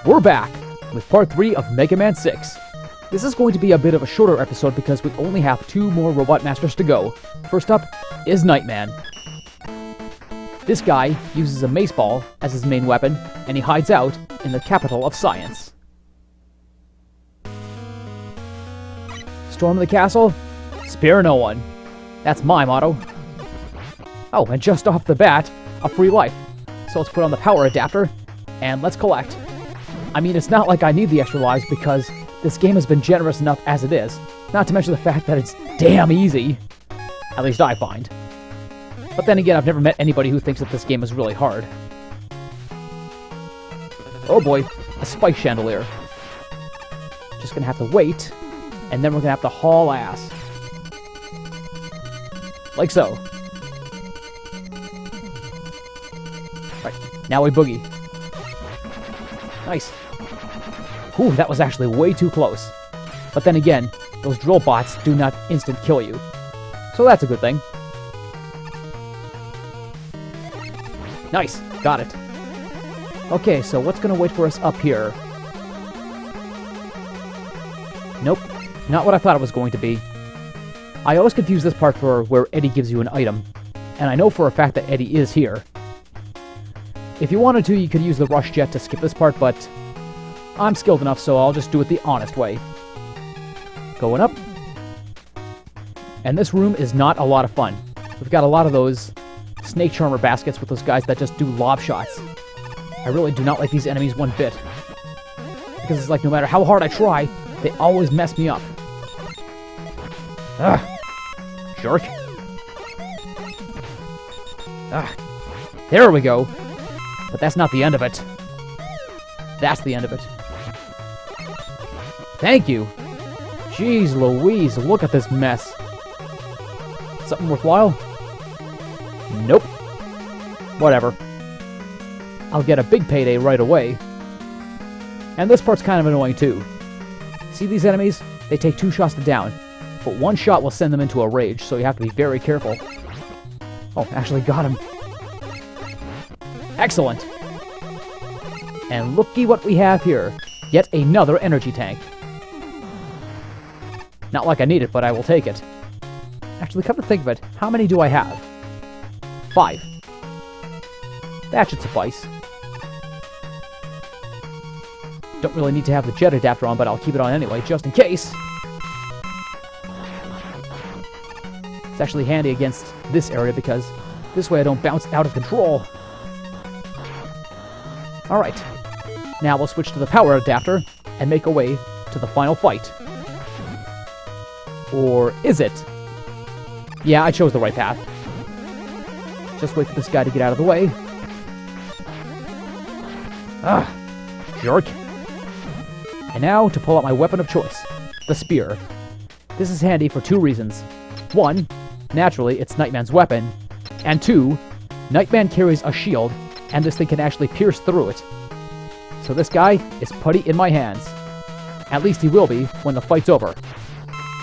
We're back with part 3 of Mega Man 6. This is going to be a bit of a shorter episode because we only have 2 more Robot Masters to go. First up is Nightman. This guy uses a mace ball as his main weapon, and he hides out in the capital of science. Storm the castle, spare no one. That's my motto. Oh, and just off the bat, a free life. So let's put on the power adapter, and let's collect. I mean, it's not like I need the extra lives because this game has been generous enough as it is. Not to mention the fact that it's damn easy. At least I find. But then again, I've never met anybody who thinks that this game is really hard. Oh boy, a spike chandelier. Just gonna have to wait, and then we're gonna have to haul ass. Like so. Right, now we boogie. Nice. Ooh, that was actually way too close. But then again, those drill bots do not instant kill you. So that's a good thing. Nice, got it. Okay, so what's gonna wait for us up here? Nope, not what I thought it was going to be. I always confuse this part for where Eddie gives you an item, and I know for a fact that Eddie is here. If you wanted to, you could use the rush jet to skip this part, but I'm skilled enough, so I'll just do it the honest way. Going up. And this room is not a lot of fun. We've got a lot of those snake charmer baskets with those guys that just do lob shots. I really do not like these enemies one bit. Because it's like no matter how hard I try, they always mess me up. Ugh. Jerk. Ah. There we go. But that's not the end of it. That's the end of it. Thank you. Jeez Louise, look at this mess. Something worthwhile? Nope. Whatever. I'll get a big payday right away. And this part's kind of annoying too. See these enemies? They take 2 shots to down, but 1 shot will send them into a rage, so you have to be very careful. Oh, actually got him. Excellent. And looky what we have here. Yet another energy tank. Not like I need it, but I will take it. Actually, come to think of it, how many do I have? 5. That should suffice. Don't really need to have the jet adapter on, but I'll keep it on anyway, just in case. It's actually handy against this area because this way I don't bounce out of control. Alright. Now we'll switch to the power adapter and make our way to the final fight. Or is it? Yeah, I chose the right path. Just wait for this guy to get out of the way. Ah, jerk. And now to pull out my weapon of choice, the spear. This is handy for 2 reasons. 1, naturally, it's Nightman's weapon. And 2, Nightman carries a shield, and this thing can actually pierce through it. So this guy is putty in my hands. At least he will be when the fight's over.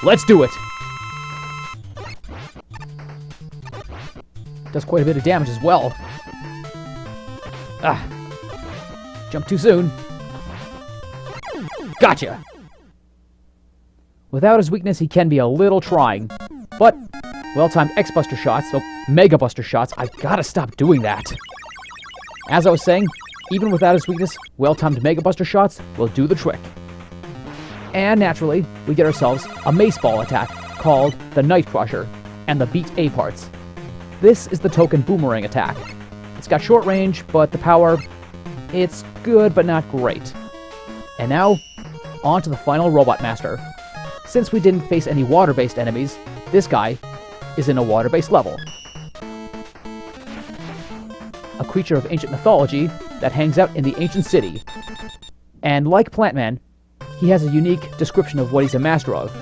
Let's do it! Does quite a bit of damage as well. Ah. Jump too soon. Gotcha! Without his weakness, he can be a little trying. But, well-timed X-Buster shots, so Mega Buster shots, I gotta stop doing that. As I was saying, even without his weakness, well-timed Mega Buster shots will do the trick. And naturally, we get ourselves a mace ball attack called the Night Crusher and the Beat A parts. This is the token boomerang attack. It's got short range, but the power, it's good but not great. And now, on to the final Robot Master. Since we didn't face any water-based enemies, this guy is in a water-based level. A creature of ancient mythology that hangs out in the ancient city. And like Plant Man, he has a unique description of what he's a master of.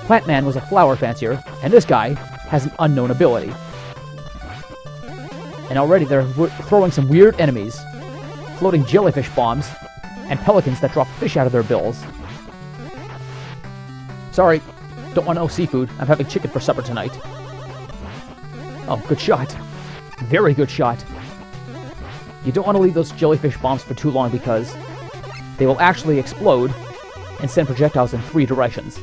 Plant Man was a flower fancier, and this guy has an unknown ability. And already they're throwing some weird enemies. Floating jellyfish bombs, and pelicans that drop fish out of their bills. Sorry, don't want no seafood. I'm having chicken for supper tonight. Oh, good shot. Very good shot. You don't want to leave those jellyfish bombs for too long because they will actually explode and send projectiles in 3 directions.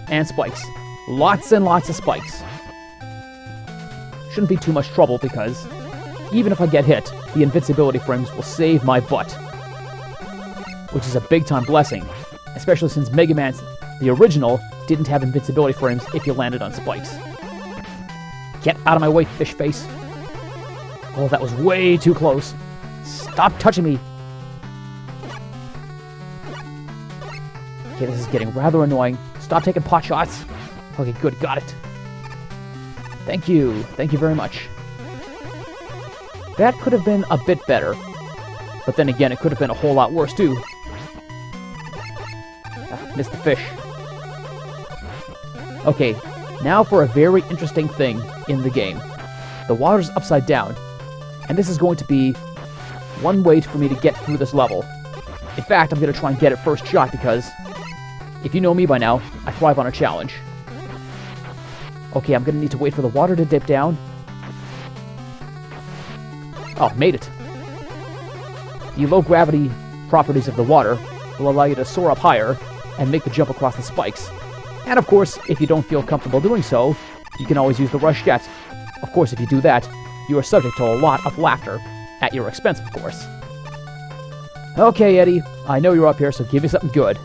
And spikes. Lots and lots of spikes. Shouldn't be too much trouble because even if I get hit, the invincibility frames will save my butt. Which is a big-time blessing, especially since Mega Man, the original, didn't have invincibility frames if you landed on spikes. Get out of my way, fish face. Oh, that was way too close. Stop touching me. Okay, this is getting rather annoying. Stop taking pot shots. Okay, good, got it. Thank you. Thank you very much. That could have been a bit better. But then again, it could have been a whole lot worse, too. Missed the fish. Okay, now for a very interesting thing in the game. The water's upside down, and this is going to be one way for me to get through this level. In fact, I'm going to try and get it first shot because, if you know me by now, I thrive on a challenge. Okay, I'm going to need to wait for the water to dip down. Oh, made it. The low gravity properties of the water will allow you to soar up higher and make the jump across the spikes. And of course, if you don't feel comfortable doing so, you can always use the rush jet. Of course, if you do that, you are subject to a lot of laughter. At your expense, of course. Okay, Eddie, I know you're up here, so give me something good.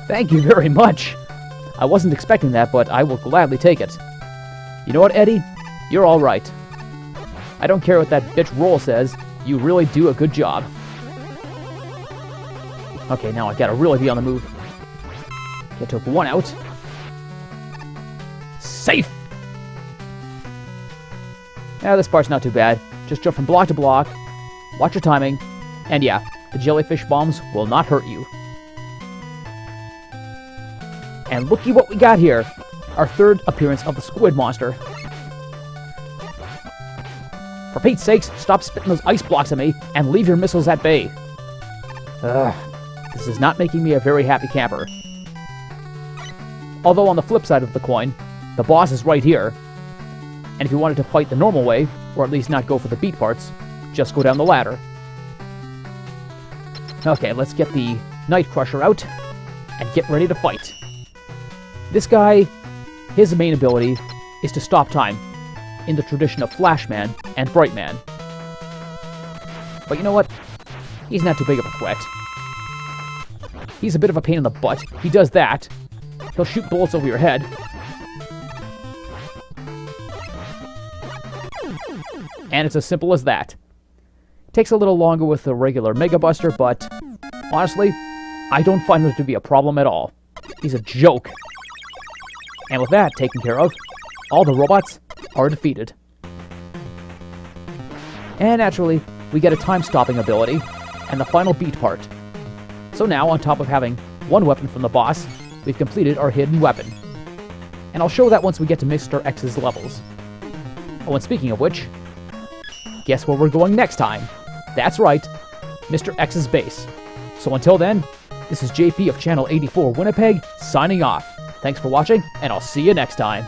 Thank you very much. I wasn't expecting that, but I will gladly take it. You know what, Eddie? You're alright. I don't care what that bitch Roll says, you really do a good job. Okay, now I gotta really be on the move. Okay, took 1 out. Safe! Now this part's not too bad. Just jump from block to block, watch your timing, and yeah, the jellyfish bombs will not hurt you. And looky what we got here. Our 3rd appearance of the squid monster. For Pete's sakes, stop spitting those ice blocks at me and leave your missiles at bay. Ugh, this is not making me a very happy camper. Although on the flip side of the coin, the boss is right here. And if you wanted to fight the normal way, or at least not go for the beat parts, just go down the ladder. Okay, let's get the Night Crusher out and get ready to fight. This guy, his main ability is to stop time, in the tradition of Flash Man and Bright Man. But you know what? He's not too big of a threat. He's a bit of a pain in the butt. He does that. He'll shoot bullets over your head. And it's as simple as that. Takes a little longer with the regular Mega Buster, but honestly, I don't find him to be a problem at all. He's a joke. And with that taken care of, all the robots are defeated. And naturally, we get a time-stopping ability, and the final beat part. So now, on top of having 1 weapon from the boss, we've completed our hidden weapon. And I'll show that once we get to Mr. X's levels. Oh, and speaking of which, guess where we're going next time? That's right, Mr. X's base. So until then, this is JP of Channel 84 Winnipeg, signing off. Thanks for watching, and I'll see you next time.